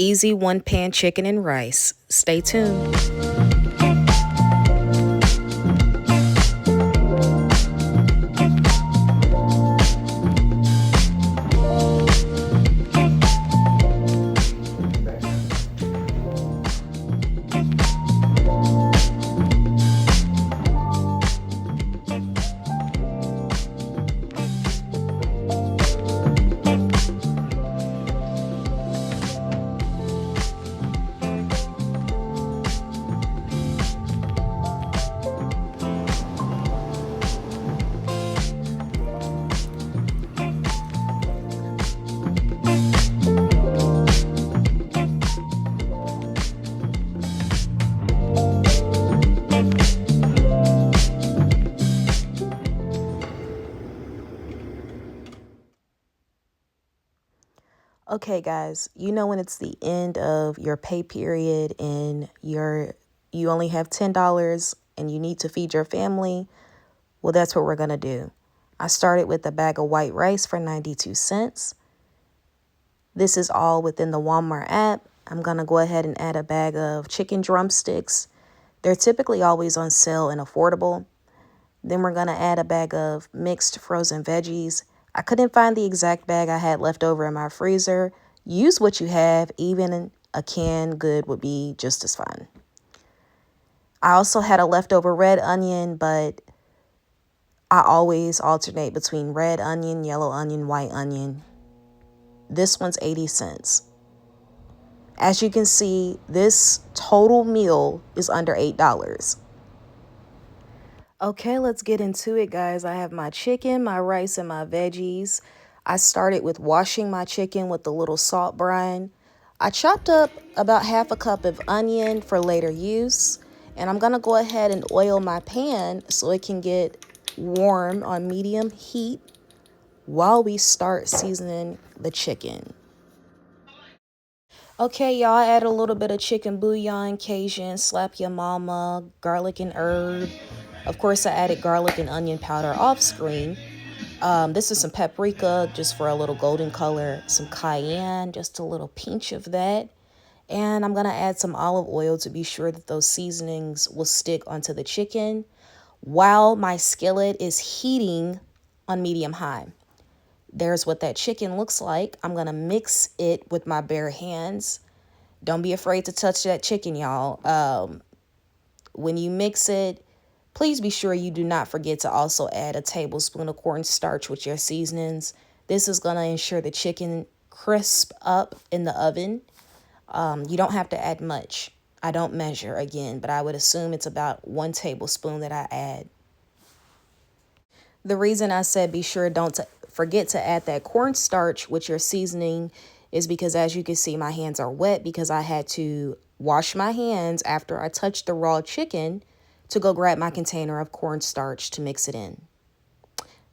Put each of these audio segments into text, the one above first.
easy one-pan chicken and rice. Stay tuned. Okay, guys, you know when it's the end of your pay period and you only have $10 and you need to feed your family? Well, that's what we're going to do. I started with a bag of white rice for 92 cents. This is all within the Walmart app. I'm going to go ahead and add a bag of chicken drumsticks. They're typically always on sale and affordable. Then we're going to add a bag of mixed frozen veggies. I couldn't find the exact bag I had left over in my freezer. Use what you have. Even a canned good would be just as fine. I also had a leftover red onion, but I always alternate between red onion, yellow onion, white onion. This one's 80 cents. As you can see, this total meal is under $8. Okay, let's get into it, guys. I have my chicken, my rice, and my veggies. I started with washing my chicken with a little salt brine. I chopped up about half a cup of onion for later use. And I'm going to go ahead and oil my pan so it can get warm on medium heat while we start seasoning the chicken. Okay, y'all, add a little bit of chicken bouillon, Cajun, slap your mama, garlic and herb. Of course, I added garlic and onion powder off screen. This is some paprika, just for a little golden color. Some cayenne, just a little pinch of that. And I'm going to add some olive oil to be sure that those seasonings will stick onto the chicken while my skillet is heating on medium high. There's what that chicken looks like. I'm going to mix it with my bare hands. Don't be afraid to touch that chicken, y'all. When you mix it, please be sure you do not forget to also add a tablespoon of cornstarch with your seasonings. This is going to ensure the chicken crisp up in the oven. You don't have to add much. I don't measure again, but I would assume it's about 1 tablespoon that I add. The reason I said be sure don't forget to add that cornstarch with your seasoning is because, as you can see, my hands are wet because I had to wash my hands after I touched the raw chicken to go grab my container of cornstarch to mix it in.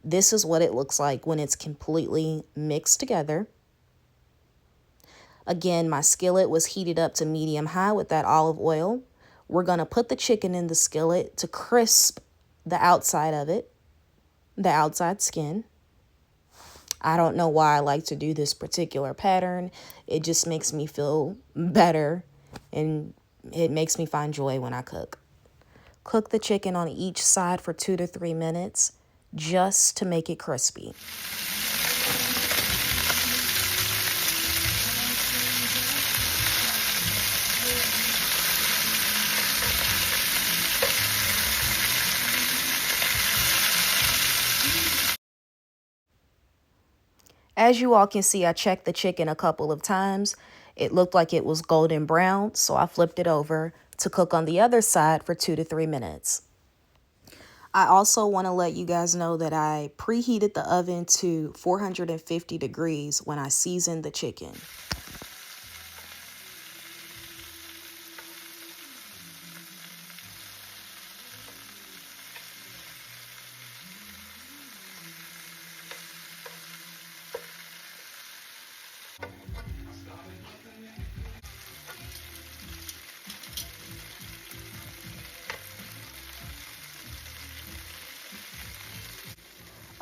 This is what it looks like when it's completely mixed together. Again, my skillet was heated up to medium high with that olive oil. We're going to put the chicken in the skillet to crisp the outside of it, the outside skin. I don't know why I like to do this particular pattern. It just makes me feel better and it makes me find joy when I cook. Cook the chicken on each side for 2 to 3 minutes just to make it crispy. As you all can see, I checked the chicken a couple of times. It looked like it was golden brown, so I flipped it over to cook on the other side for 2 to 3 minutes. I also want to let you guys know that I preheated the oven to 450 degrees when I seasoned the chicken.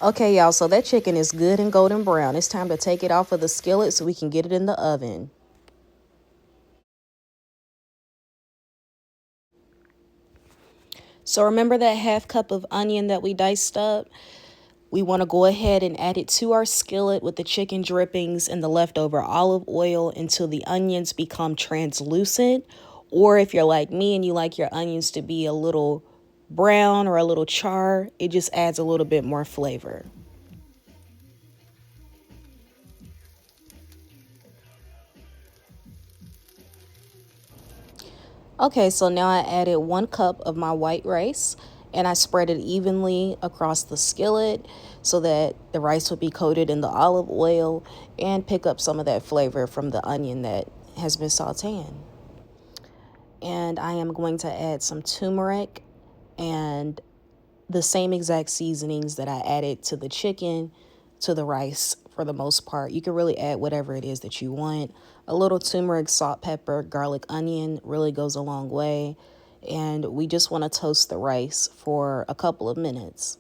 Okay, y'all, so that chicken is good and golden brown. It's time to take it off of the skillet so we can get it in the oven. So remember that half cup of onion that we diced up? We want to go ahead and add it to our skillet with the chicken drippings and the leftover olive oil until the onions become translucent. Or if you're like me and you like your onions to be a little brown or a little char, it just adds a little bit more flavor. Okay, so now I added 1 cup of my white rice and I spread it evenly across the skillet so that the rice would be coated in the olive oil and pick up some of that flavor from the onion that has been sauteing. And I am going to add some turmeric and the same exact seasonings that I added to the chicken to the rice for the most part. You can really add whatever it is that you want. A little turmeric, salt, pepper, garlic, onion really goes a long way. And we just want to toast the rice for a couple of minutes.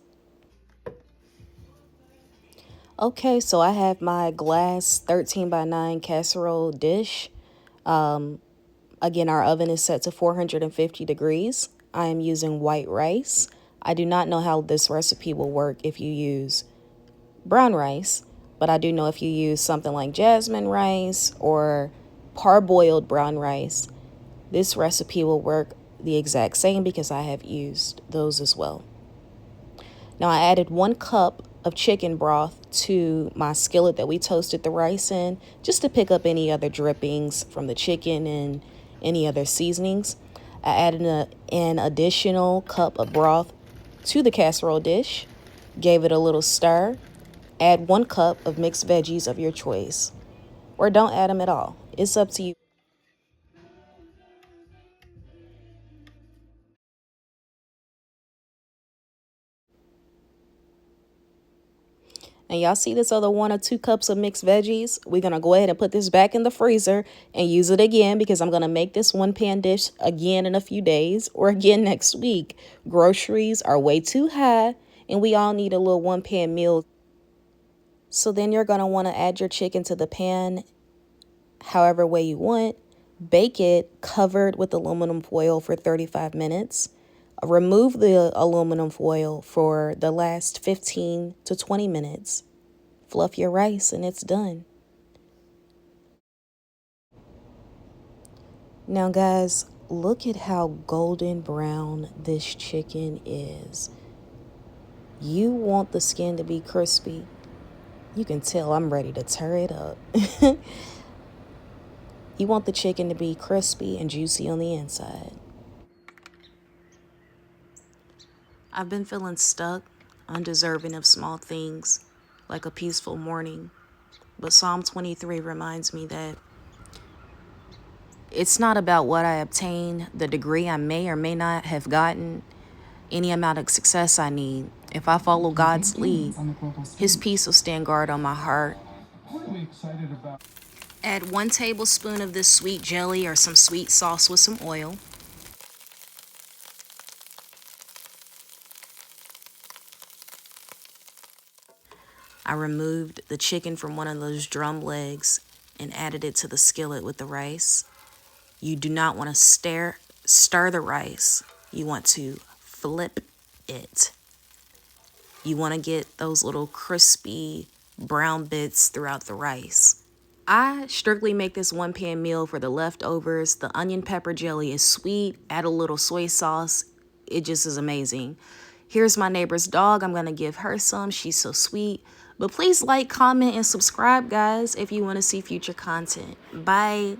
Okay, so I have my glass 13 by 9 casserole dish. Again, our oven is set to 450 degrees. I am using white rice. I do not know how this recipe will work if you use brown rice, but I do know if you use something like jasmine rice or parboiled brown rice, this recipe will work the exact same because I have used those as well. Now I added 1 cup of chicken broth to my skillet that we toasted the rice in, just to pick up any other drippings from the chicken and any other seasonings. I added an additional cup of broth to the casserole dish, gave it a little stir. Add 1 cup of mixed veggies of your choice, or don't add them at all. It's up to you. And y'all see this other 1 or 2 cups of mixed veggies? We're going to go ahead and put this back in the freezer and use it again because I'm going to make this 1 pan dish again in a few days or again next week. Groceries are way too high and we all need a little 1 pan meal. So then you're going to want to add your chicken to the pan however way you want. Bake it covered with aluminum foil for 35 minutes. Remove the aluminum foil for the last 15 to 20 minutes. Fluff your rice and it's done. Now, guys, look at how golden brown this chicken is. You want the skin to be crispy. You can tell I'm ready to tear it up. You want the chicken to be crispy and juicy on the inside. I've been feeling stuck, undeserving of small things, like a peaceful morning. But Psalm 23 reminds me that it's not about what I obtain, the degree I may or may not have gotten, any amount of success I need. If I follow God's lead, His peace will stand guard on my heart. Add 1 tablespoon of this sweet jelly or some sweet sauce with some oil. I removed the chicken from one of those drum legs and added it to the skillet with the rice. You do not want to stir the rice. You want to flip it. You want to get those little crispy brown bits throughout the rice. I strictly make this 1 pan meal for the leftovers. The onion pepper jelly is sweet. Add a little soy sauce. It just is amazing. Here's my neighbor's dog. I'm going to give her some. She's so sweet. But please like, comment, and subscribe, guys, if you want to see future content. Bye.